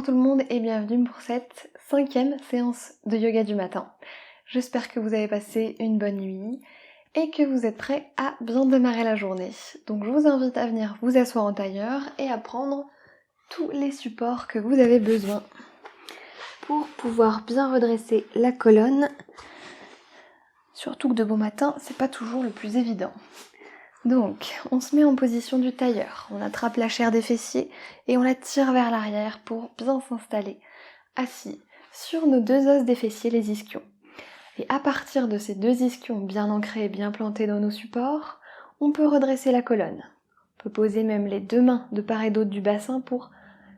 Bonjour tout le monde et bienvenue pour cette 5e séance de yoga du matin. J'espère que vous avez passé une bonne nuit et que vous êtes prêts à bien démarrer la journée. Donc je vous invite à venir vous asseoir en tailleur et à prendre tous les supports que vous avez besoin pour pouvoir bien redresser la colonne. Surtout que de bon matin, c'est pas toujours le plus évident. Donc, on se met en position du tailleur, on attrape la chair des fessiers et on la tire vers l'arrière pour bien s'installer, assis sur nos deux os des fessiers, les ischions. Et à partir de ces deux ischions bien ancrés et bien plantés dans nos supports, on peut redresser la colonne. On peut poser même les deux mains de part et d'autre du bassin pour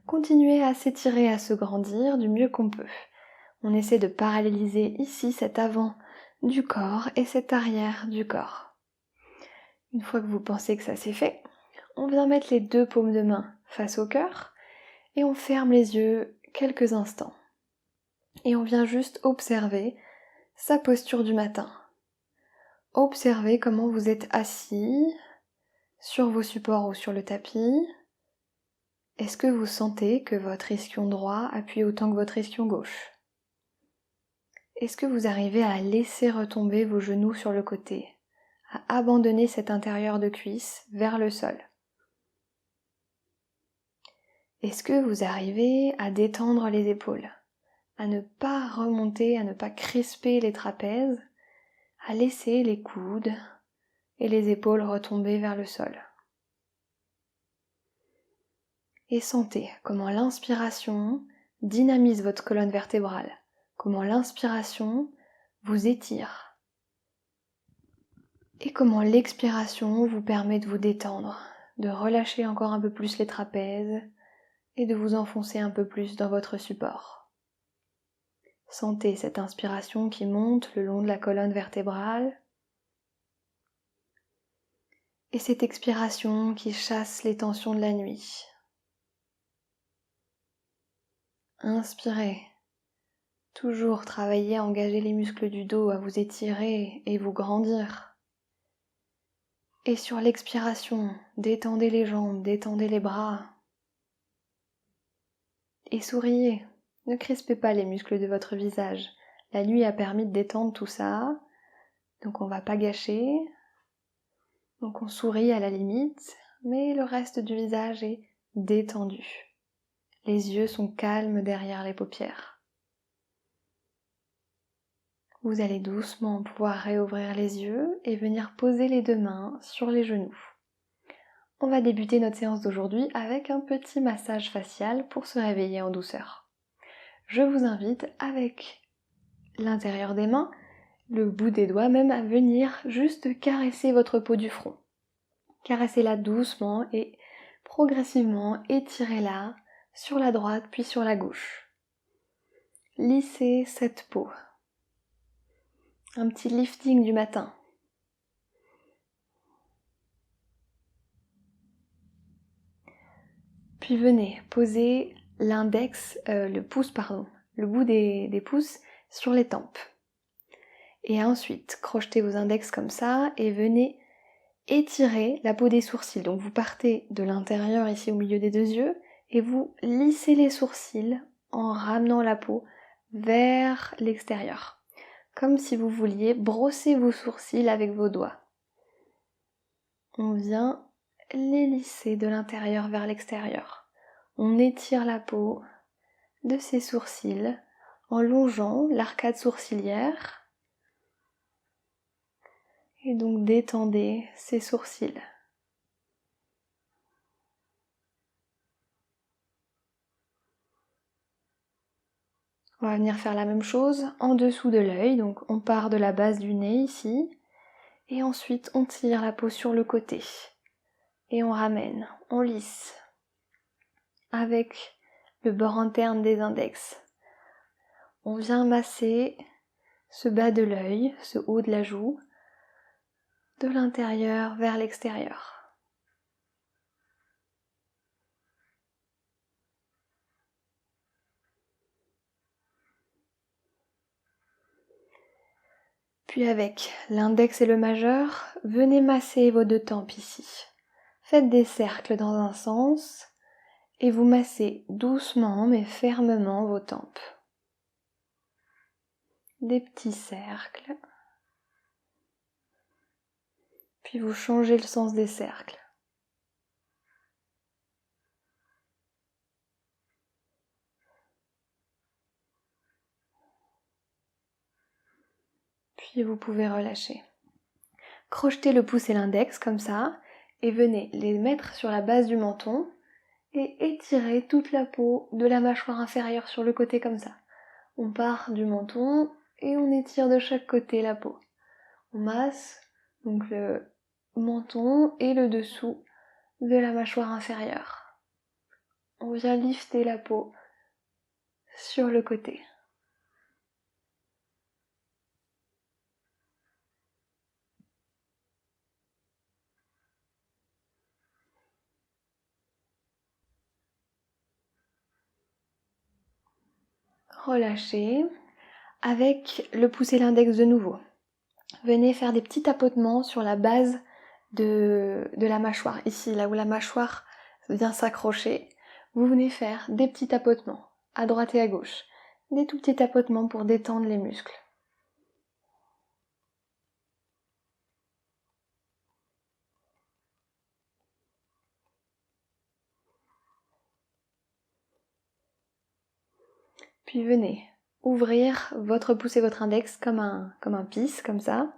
continuer à s'étirer, à se grandir du mieux qu'on peut. On essaie de paralléliser ici cet avant du corps et cet arrière du corps. Une fois que vous pensez que ça c'est fait, on vient mettre les deux paumes de main face au cœur et on ferme les yeux quelques instants. Et on vient juste observer sa posture du matin. Observez comment vous êtes assis sur vos supports ou sur le tapis. Est-ce que vous sentez que votre ischion droit appuie autant que votre ischion gauche? Est-ce que vous arrivez à laisser retomber vos genoux sur le côté, à abandonner cet intérieur de cuisse vers le sol? Est-ce que vous arrivez à détendre les épaules, à ne pas remonter, à ne pas crisper les trapèzes, à laisser les coudes et les épaules retomber vers le sol? Et sentez comment l'inspiration dynamise votre colonne vertébrale, comment l'inspiration vous étire et comment l'expiration vous permet de vous détendre, de relâcher encore un peu plus les trapèzes et de vous enfoncer un peu plus dans votre support. Sentez cette inspiration qui monte le long de la colonne vertébrale et cette expiration qui chasse les tensions de la nuit. Inspirez. Toujours travailler à engager les muscles du dos, à vous étirer et vous grandir. Et sur l'expiration, détendez les jambes, détendez les bras. Et souriez. Ne crispez pas les muscles de votre visage. La nuit a permis de détendre tout ça, donc on va pas gâcher. Donc on sourit à la limite, mais le reste du visage est détendu. Les yeux sont calmes derrière les paupières. Vous allez doucement pouvoir réouvrir les yeux et venir poser les deux mains sur les genoux. On va débuter notre séance d'aujourd'hui avec un petit massage facial pour se réveiller en douceur. Je vous invite avec l'intérieur des mains, le bout des doigts même, à venir juste caresser votre peau du front. Caressez-la doucement et progressivement étirez-la sur la droite puis sur la gauche. Lissez cette peau. Un petit lifting du matin. Puis venez poser le bout des pouces sur les tempes. Et ensuite, crochetez vos index comme ça et venez étirer la peau des sourcils. Donc vous partez de l'intérieur ici au milieu des deux yeux et vous lissez les sourcils en ramenant la peau vers l'extérieur. Comme si vous vouliez brosser vos sourcils avec vos doigts. On vient les lisser de l'intérieur vers l'extérieur. On étire la peau de ces sourcils en longeant l'arcade sourcilière. Et donc détendez ces sourcils. On va venir faire la même chose en dessous de l'œil, donc on part de la base du nez ici, et ensuite on tire la peau sur le côté, et on ramène, on lisse, avec le bord interne des index. On vient masser ce bas de l'œil, ce haut de la joue, de l'intérieur vers l'extérieur. Puis avec l'index et le majeur, venez masser vos deux tempes ici. Faites des cercles dans un sens Et vous massez doucement mais fermement vos tempes. Des petits cercles. Puis vous changez le sens des cercles. Puis vous pouvez relâcher. Crochetez le pouce et l'index comme ça et venez les mettre sur la base du menton et étirez toute la peau de la mâchoire inférieure sur le côté comme ça. On part du menton et on étire de chaque côté la peau. On masse donc le menton et le dessous de la mâchoire inférieure. On vient lifter la peau sur le côté. Relâchez avec le pouce et l'index de nouveau. Venez faire des petits tapotements sur la base de la mâchoire, ici, là où la mâchoire vient s'accrocher. Vous venez faire des petits tapotements, à droite et à gauche. Des tout petits tapotements pour détendre les muscles. Puis venez ouvrir votre pouce et votre index comme un pisse, comme ça.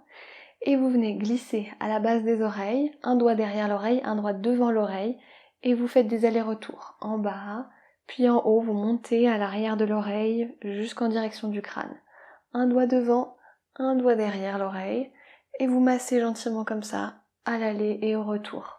Et vous venez glisser à la base des oreilles, un doigt derrière l'oreille, un doigt devant l'oreille, et vous faites des allers-retours en bas, puis en haut, vous montez à l'arrière de l'oreille jusqu'en direction du crâne. Un doigt devant, un doigt derrière l'oreille, et vous massez gentiment comme ça, à l'aller et au retour.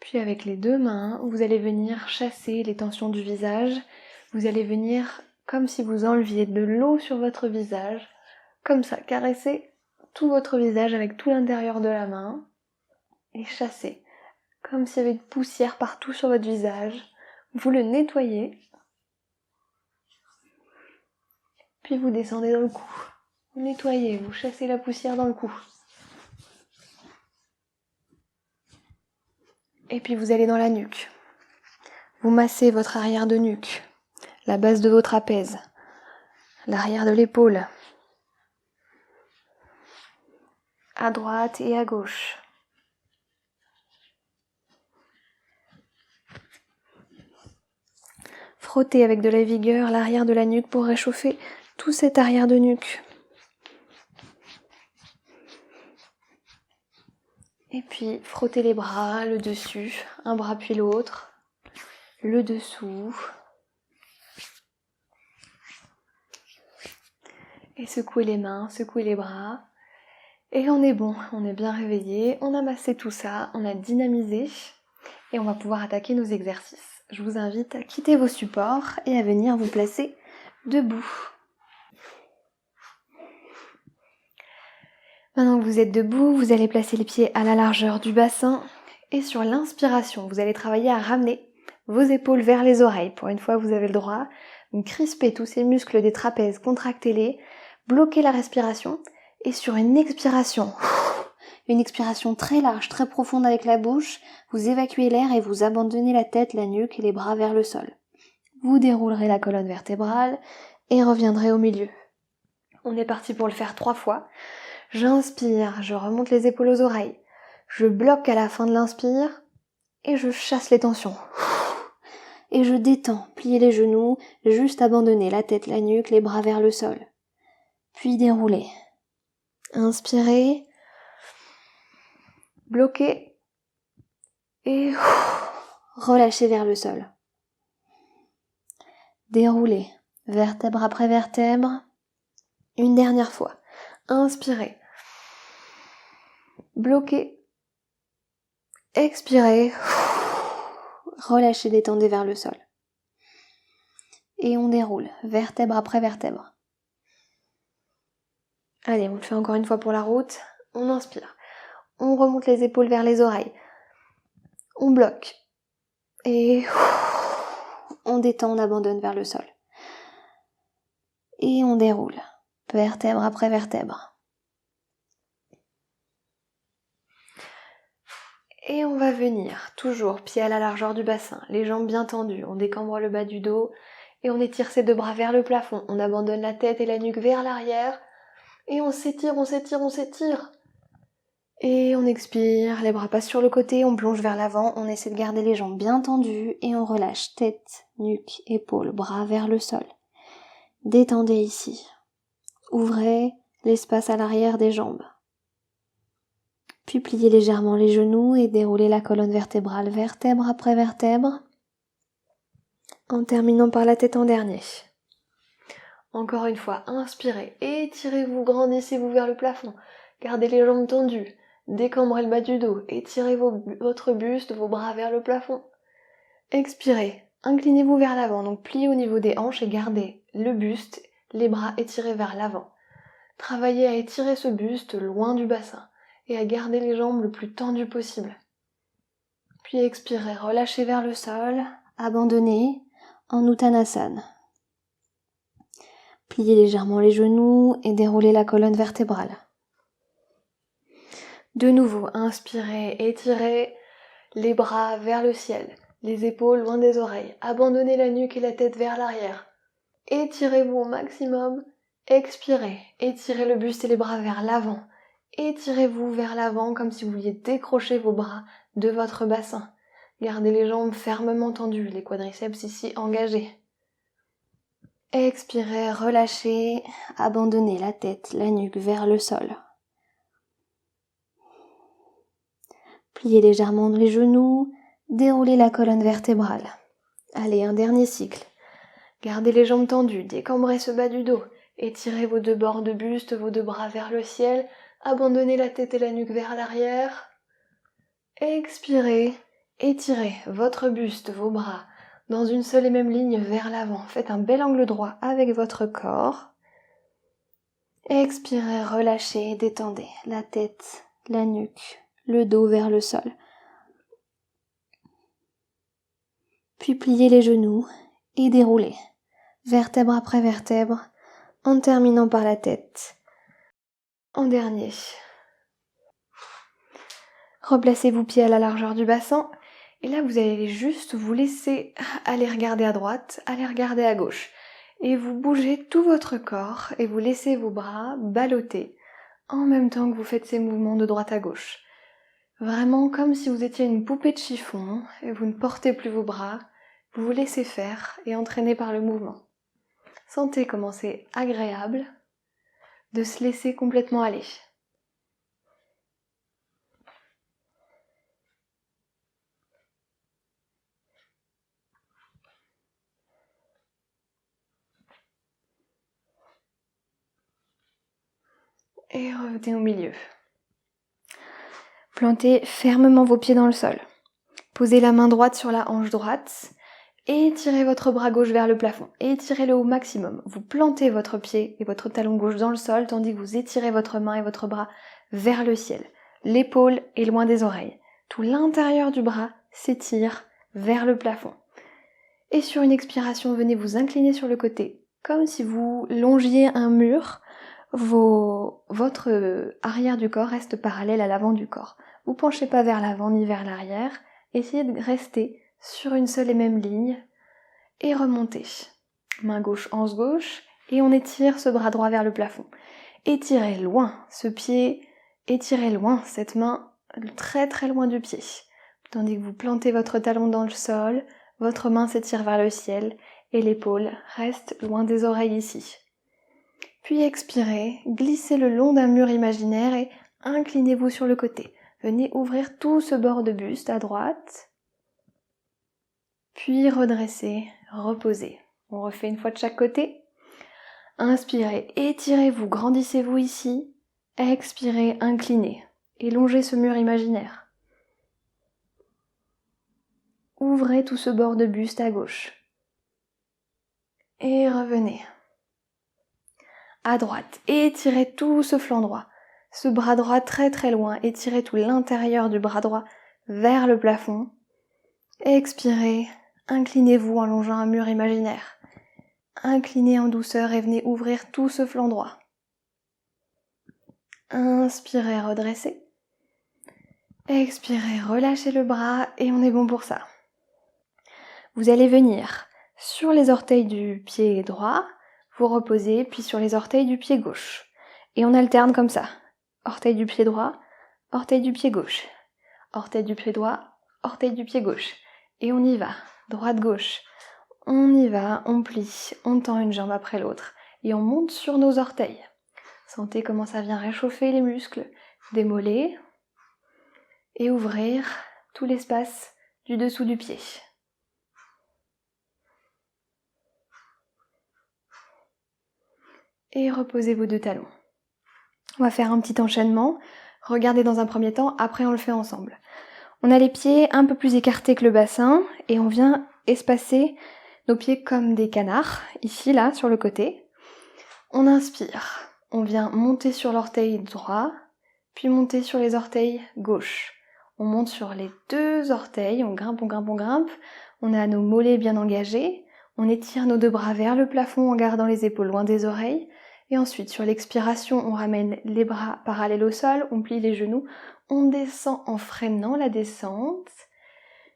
Puis avec les deux mains, vous allez venir chasser les tensions du visage. Vous allez venir comme si vous enleviez de l'eau sur votre visage. Comme ça, caresser tout votre visage avec tout l'intérieur de la main. Et chasser. Comme s'il y avait de poussière partout sur votre visage. Vous le nettoyez. Puis vous descendez dans le cou. Vous nettoyez, vous chassez la poussière dans le cou. Et puis vous allez dans la nuque. Vous massez votre arrière de nuque, la base de vos trapèzes, l'arrière de l'épaule, à droite et à gauche. Frottez avec de la vigueur l'arrière de la nuque pour réchauffer tout cet arrière de nuque. Et puis frottez les bras, le dessus, un bras puis l'autre, le dessous. Et secouez les mains, secouez les bras. Et on est bon, on est bien réveillé, on a massé tout ça, on a dynamisé et on va pouvoir attaquer nos exercices. Je vous invite à quitter vos supports et à venir vous placer debout. Maintenant que vous êtes debout, vous allez placer les pieds à la largeur du bassin et sur l'inspiration, vous allez travailler à ramener vos épaules vers les oreilles. Pour une fois, vous avez le droit. Donc crispez tous ces muscles des trapèzes, contractez-les, bloquez la respiration et sur une expiration très large, très profonde avec la bouche, vous évacuez l'air et vous abandonnez la tête, la nuque et les bras vers le sol. Vous déroulerez la colonne vertébrale et reviendrez au milieu. On est parti pour le faire 3 fois. J'inspire, je remonte les épaules aux oreilles. Je bloque à la fin de l'inspire et je chasse les tensions. Et je détends, pliez les genoux, juste abandonner la tête, la nuque, les bras vers le sol. Puis déroulez. Inspirez, bloquez et relâchez vers le sol. Déroulez, vertèbre après vertèbre. Une dernière fois. Inspirez. Bloquez. Expirez. Relâchez, détendez vers le sol. Et on déroule, vertèbre après vertèbre. Allez, on le fait encore une fois pour la route. On inspire. On remonte les épaules vers les oreilles. On bloque. Et on détend, on abandonne vers le sol. Et on déroule, vertèbre après vertèbre. Et on va venir, toujours pied à la largeur du bassin, les jambes bien tendues, on décambre le bas du dos et on étire ses deux bras vers le plafond. On abandonne la tête et la nuque vers l'arrière et on s'étire, on s'étire, on s'étire. Et on expire, les bras passent sur le côté, on plonge vers l'avant, on essaie de garder les jambes bien tendues et on relâche tête, nuque, épaules, bras vers le sol. Détendez ici. Ouvrez l'espace à l'arrière des jambes. Puis pliez légèrement les genoux et déroulez la colonne vertébrale, vertèbre après vertèbre, en terminant par la tête en dernier. Encore une fois, inspirez, étirez-vous, grandissez-vous vers le plafond, gardez les jambes tendues, décambrez le bas du dos, étirez votre buste, vos bras vers le plafond. Expirez, inclinez-vous vers l'avant, donc pliez au niveau des hanches et gardez le buste, les bras étirés vers l'avant. Travaillez à étirer ce buste loin du bassin et à garder les jambes le plus tendues possible. Puis expirez, relâchez vers le sol, abandonnez en Uttanasana. Pliez légèrement les genoux et déroulez la colonne vertébrale. De nouveau, inspirez, étirez les bras vers le ciel, les épaules loin des oreilles, abandonnez la nuque et la tête vers l'arrière. Étirez-vous au maximum, expirez, étirez le buste et les bras vers l'avant. Étirez-vous vers l'avant comme si vous vouliez décrocher vos bras de votre bassin. Gardez les jambes fermement tendues, les quadriceps ici engagés. Expirez, relâchez, abandonnez la tête, la nuque vers le sol. Pliez légèrement les genoux, déroulez la colonne vertébrale. Allez, un dernier cycle. Gardez les jambes tendues, décambrez ce bas du dos. Étirez vos deux bords de buste, vos deux bras vers le ciel. Abandonnez la tête et la nuque vers l'arrière. Expirez, étirez votre buste, vos bras, dans une seule et même ligne vers l'avant. Faites un bel angle droit avec votre corps. Expirez, relâchez, détendez la tête, la nuque, le dos vers le sol. Puis pliez les genoux et déroulez, vertèbre après vertèbre, en terminant par la tête. En dernier. Replacez-vous pieds à la largeur du bassin. Et là, vous allez juste vous laisser aller regarder à droite, aller regarder à gauche. Et vous bougez tout votre corps et vous laissez vos bras ballotter en même temps que vous faites ces mouvements de droite à gauche. Vraiment comme si vous étiez une poupée de chiffon et vous ne portez plus vos bras, vous vous laissez faire et entraîner par le mouvement. Sentez comment c'est agréable de se laisser complètement aller. Et revenez au milieu. Plantez fermement vos pieds dans le sol. Posez la main droite sur la hanche droite. Étirez votre bras gauche vers le plafond. Étirez-le au maximum. Vous plantez votre pied et votre talon gauche dans le sol, tandis que vous étirez votre main et votre bras vers le ciel. L'épaule est loin des oreilles. Tout l'intérieur du bras s'étire vers le plafond. Et sur une expiration, venez vous incliner sur le côté, comme si vous longiez un mur. Votre arrière du corps reste parallèle à l'avant du corps. Vous penchez pas vers l'avant ni vers l'arrière. Essayez de rester sur une seule et même ligne et remontez. Main gauche, hanche gauche et on étire ce bras droit vers le plafond. Étirez loin ce pied, étirez loin cette main, très très loin du pied. Tandis que vous plantez votre talon dans le sol, votre main s'étire vers le ciel et l'épaule reste loin des oreilles ici. Puis expirez, glissez le long d'un mur imaginaire et inclinez-vous sur le côté. Venez ouvrir tout ce bord de buste à droite. Puis redressez, reposez. On refait une fois de chaque côté. Inspirez, étirez-vous, grandissez-vous ici. Expirez, inclinez. Élongez ce mur imaginaire. Ouvrez tout ce bord de buste à gauche. Et revenez. À droite, étirez tout ce flanc droit. Ce bras droit très très loin. Étirez tout l'intérieur du bras droit vers le plafond. Expirez, Inclinez-vous en longeant un mur imaginaire. Inclinez en douceur et venez ouvrir tout ce flanc droit. Inspirez, redressez. Expirez, relâchez le bras et on est bon pour ça. Vous allez venir sur les orteils du pied droit, vous reposez, puis sur les orteils du pied gauche. Et on alterne comme ça. Orteil du pied droit, orteil du pied gauche. Orteil du pied droit, orteil du pied gauche. Et on y va, droite-gauche. On y va, on plie, on tend une jambe après l'autre. Et on monte sur nos orteils. Sentez comment ça vient réchauffer les muscles des mollets. Et ouvrir tout l'espace du dessous du pied. Et reposez vos deux talons. On va faire un petit enchaînement. Regardez dans un premier temps, après on le fait ensemble. On a les pieds un peu plus écartés que le bassin et on vient espacer nos pieds comme des canards, ici, là, sur le côté. On inspire. On vient monter sur l'orteil droit, puis monter sur les orteils gauche. On monte sur les deux orteils, on grimpe, on grimpe, on grimpe. On a nos mollets bien engagés. On étire nos deux bras vers le plafond en gardant les épaules loin des oreilles. Et ensuite, sur l'expiration, on ramène les bras parallèles au sol, on plie les genoux, on descend en freinant la descente.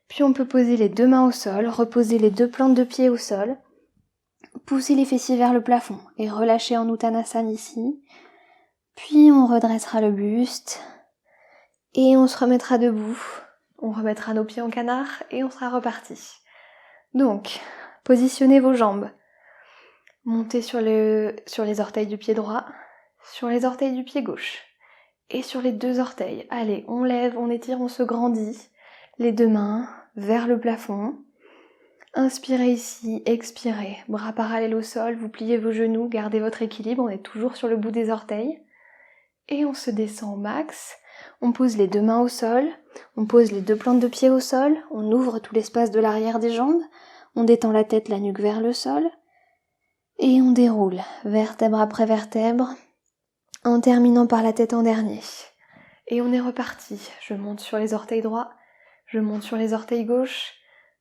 Puis on peut poser les deux mains au sol, reposer les deux plantes de pied au sol, pousser les fessiers vers le plafond et relâcher en Uttanasana ici. Puis on redressera le buste et on se remettra debout. On remettra nos pieds en canard et on sera reparti. Donc, positionnez vos jambes. Montez sur les orteils du pied droit, sur les orteils du pied gauche et sur les deux orteils. Allez, on lève, on étire, on se grandit. Les deux mains vers le plafond. Inspirez ici, expirez. Bras parallèles au sol, vous pliez vos genoux, gardez votre équilibre, on est toujours sur le bout des orteils. Et on se descend au max. On pose les deux mains au sol, on pose les deux plantes de pied au sol, on ouvre tout l'espace de l'arrière des jambes, on détend la tête, la nuque vers le sol. Et on déroule, vertèbre après vertèbre, en terminant par la tête en dernier. Et on est reparti. Je monte sur les orteils droits, je monte sur les orteils gauches,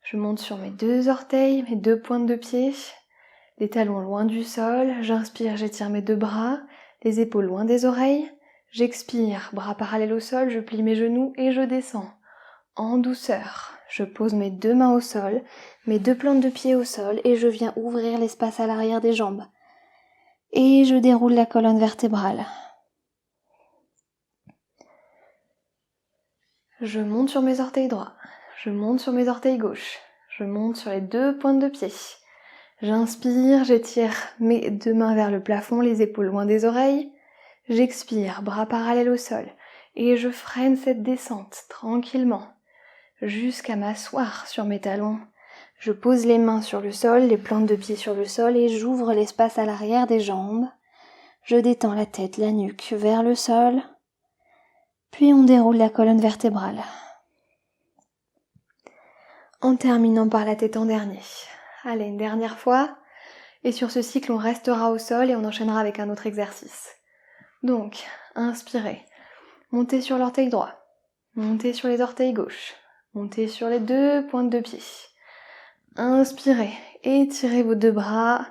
je monte sur mes deux orteils, mes deux pointes de pied, les talons loin du sol, j'inspire, j'étire mes deux bras, les épaules loin des oreilles, j'expire, bras parallèles au sol, je plie mes genoux et je descends. En douceur, je pose mes deux mains au sol, mes deux plantes de pied au sol et je viens ouvrir l'espace à l'arrière des jambes. Et je déroule la colonne vertébrale. Je monte sur mes orteils droits, je monte sur mes orteils gauches, je monte sur les deux pointes de pied. J'inspire, j'étire mes deux mains vers le plafond, les épaules loin des oreilles. J'expire, bras parallèles au sol. Et je freine cette descente tranquillement, jusqu'à m'asseoir sur mes talons. Je pose les mains sur le sol, les plantes de pied sur le sol et j'ouvre l'espace à l'arrière des jambes. Je détends la tête, la nuque vers le sol. Puis on déroule la colonne vertébrale. En terminant par la tête en dernier. Allez, une dernière fois. Et sur ce cycle, on restera au sol et on enchaînera avec un autre exercice. Donc, inspirez. Montez sur l'orteil droit. Montez sur les orteils gauches. Montez sur les deux pointes de pied. Inspirez. Étirez vos deux bras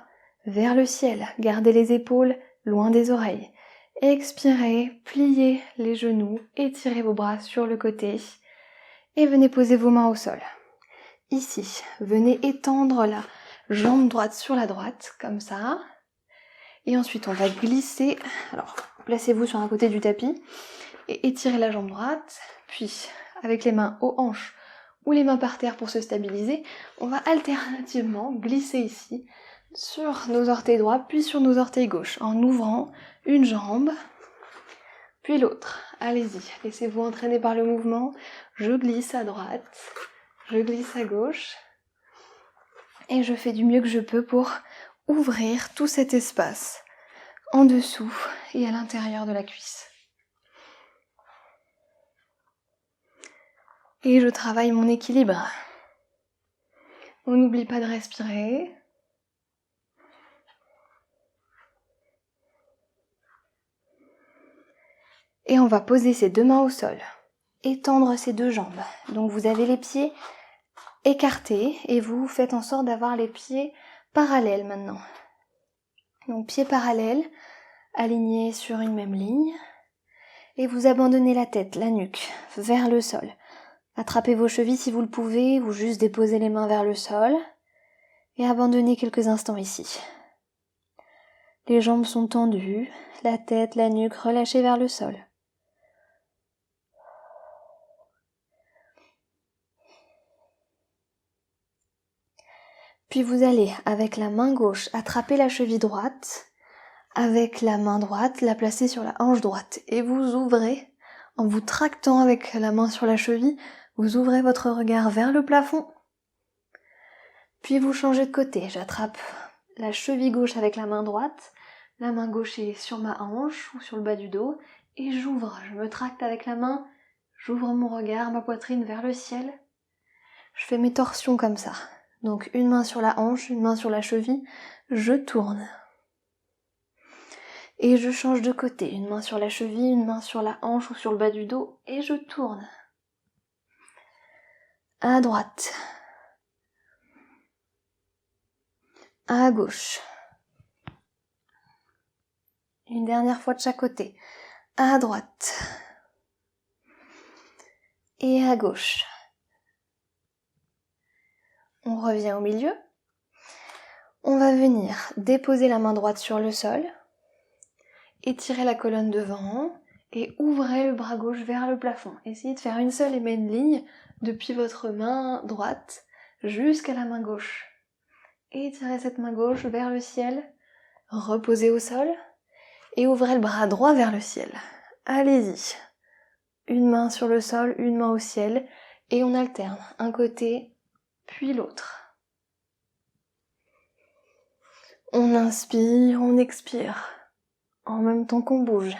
vers le ciel. Gardez les épaules loin des oreilles. Expirez. Pliez les genoux. Étirez vos bras sur le côté. Et venez poser vos mains au sol. Ici, venez étendre la jambe droite sur la droite, comme ça. Et ensuite, on va glisser. Alors, placez-vous sur un côté du tapis et étirez la jambe droite. Puis, avec les mains aux hanches ou les mains par terre pour se stabiliser, on va alternativement glisser ici sur nos orteils droits, puis sur nos orteils gauches, en ouvrant une jambe, puis l'autre. Allez-y, laissez-vous entraîner par le mouvement. Je glisse à droite. Je glisse à gauche et je fais du mieux que je peux pour ouvrir tout cet espace en dessous et à l'intérieur de la cuisse. Et je travaille mon équilibre. On n'oublie pas de respirer. Et on va poser ses deux mains au sol. Étendre ses deux jambes. Donc vous avez les pieds écartés et vous faites en sorte d'avoir les pieds parallèles maintenant. Donc pieds parallèles, alignés sur une même ligne. Et vous abandonnez la tête, la nuque, vers le sol. Attrapez vos chevilles si vous le pouvez, ou juste déposez les mains vers le sol. Et abandonnez quelques instants ici. Les jambes sont tendues, la tête, la nuque relâchées vers le sol. Puis vous allez, avec la main gauche, attraper la cheville droite, avec la main droite, la placer sur la hanche droite. Et vous ouvrez, en vous tractant avec la main sur la cheville, vous ouvrez votre regard vers le plafond. Puis vous changez de côté. J'attrape la cheville gauche avec la main droite, la main gauche est sur ma hanche ou sur le bas du dos, et j'ouvre. Je me tracte avec la main, j'ouvre mon regard, ma poitrine vers le ciel. Je fais mes torsions comme ça. Donc une main sur la hanche, une main sur la cheville, je tourne. Et je change de côté, une main sur la cheville, une main sur la hanche ou sur le bas du dos, et je tourne. À droite. À gauche. Une dernière fois de chaque côté. À droite. Et à gauche. On revient au milieu. On va venir déposer la main droite sur le sol. Étirez la colonne devant et ouvrez le bras gauche vers le plafond. Essayez de faire une seule et même ligne depuis votre main droite jusqu'à la main gauche. Étirez cette main gauche vers le ciel, reposez au sol et ouvrez le bras droit vers le ciel. Allez-y. Une main sur le sol, une main au ciel et on alterne un côté puis l'autre. On inspire, on expire. En même temps qu'on bouge.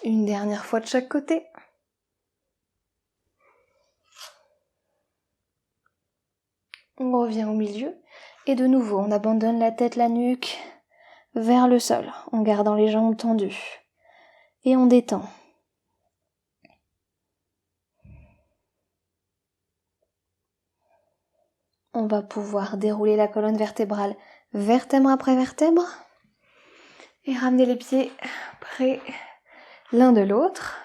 Une dernière fois de chaque côté. On revient au milieu. Et de nouveau, on abandonne la tête, la nuque vers le sol, en gardant les jambes tendues. Et on détend. On va pouvoir dérouler la colonne vertébrale vertèbre après vertèbre et ramener les pieds près l'un de l'autre.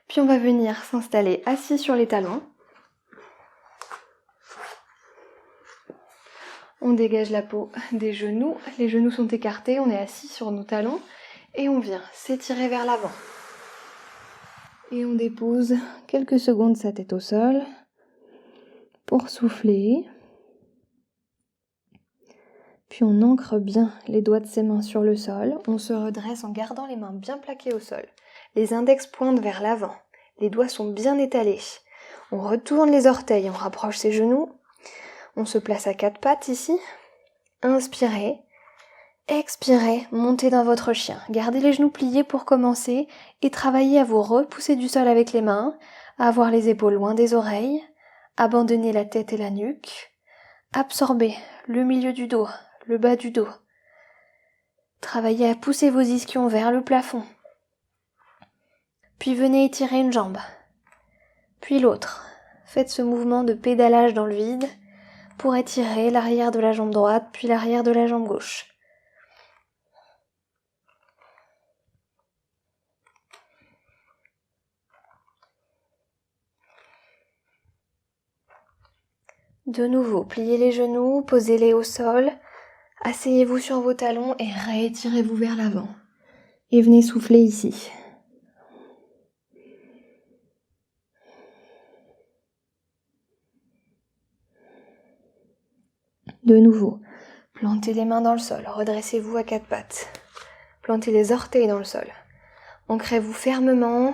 Puis on va venir s'installer assis sur les talons. On dégage la peau des genoux, les genoux sont écartés, on est assis sur nos talons et on vient s'étirer vers l'avant. Et on dépose quelques secondes sa tête au sol pour souffler. Puis on ancre bien les doigts de ses mains sur le sol. On se redresse en gardant les mains bien plaquées au sol. Les index pointent vers l'avant. Les doigts sont bien étalés. On retourne les orteils, on rapproche ses genoux. On se place à quatre pattes ici. Inspirez. Expirez, montez dans votre chien. Gardez les genoux pliés pour commencer et travaillez à vous repousser du sol avec les mains, à avoir les épaules loin des oreilles. Abandonnez la tête et la nuque. Absorbez le milieu du dos, le bas du dos. Travaillez à pousser vos ischions vers le plafond. Puis venez étirer une jambe, puis l'autre. Faites ce mouvement de pédalage dans le vide pour étirer l'arrière de la jambe droite, puis l'arrière de la jambe gauche. De nouveau, pliez les genoux, posez-les au sol, asseyez-vous sur vos talons et réétirez-vous vers l'avant. Et venez souffler ici. De nouveau, plantez les mains dans le sol, redressez-vous à quatre pattes. Plantez les orteils dans le sol. Ancrez-vous fermement,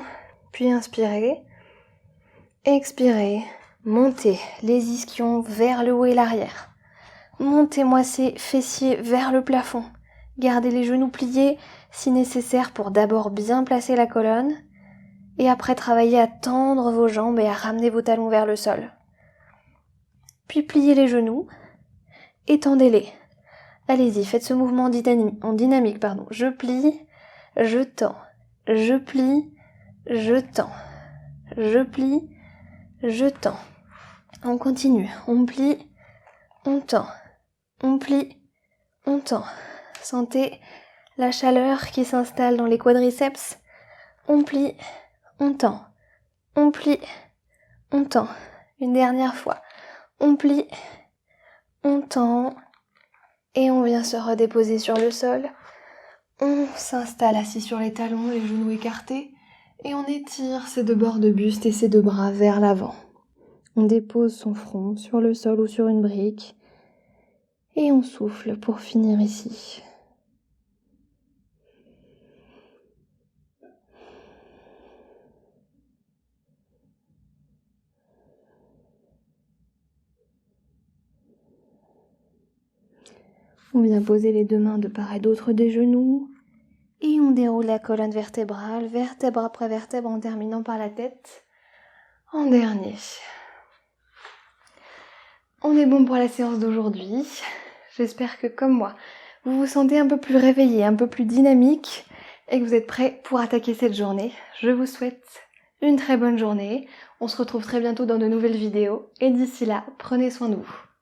puis inspirez. Expirez. Montez les ischions vers le haut et l'arrière. Montez-moi ces fessiers vers le plafond. Gardez les genoux pliés si nécessaire pour d'abord bien placer la colonne et après travailler à tendre vos jambes et à ramener vos talons vers le sol. Puis pliez les genoux, étendez-les. Allez-y, faites ce mouvement en dynamique. Je plie, je tends, je plie, je tends, je plie, je tends. On continue, on plie, on tend, on plie, on tend. Sentez la chaleur qui s'installe dans les quadriceps. On plie, on tend, on plie, on tend. Une dernière fois. On plie, on tend et on vient se redéposer sur le sol. On s'installe assis sur les talons, les genoux écartés et on étire ses deux bords de buste et ses deux bras vers l'avant. On dépose son front sur le sol ou sur une brique et on souffle pour finir ici. On vient poser les deux mains de part et d'autre des genoux et on déroule la colonne vertébrale, vertèbre après vertèbre en terminant par la tête en dernier. On est bon pour la séance d'aujourd'hui. J'espère que comme moi, vous vous sentez un peu plus réveillé, un peu plus dynamique et que vous êtes prêts pour attaquer cette journée. Je vous souhaite une très bonne journée. On se retrouve très bientôt dans de nouvelles vidéos et d'ici là, prenez soin de vous.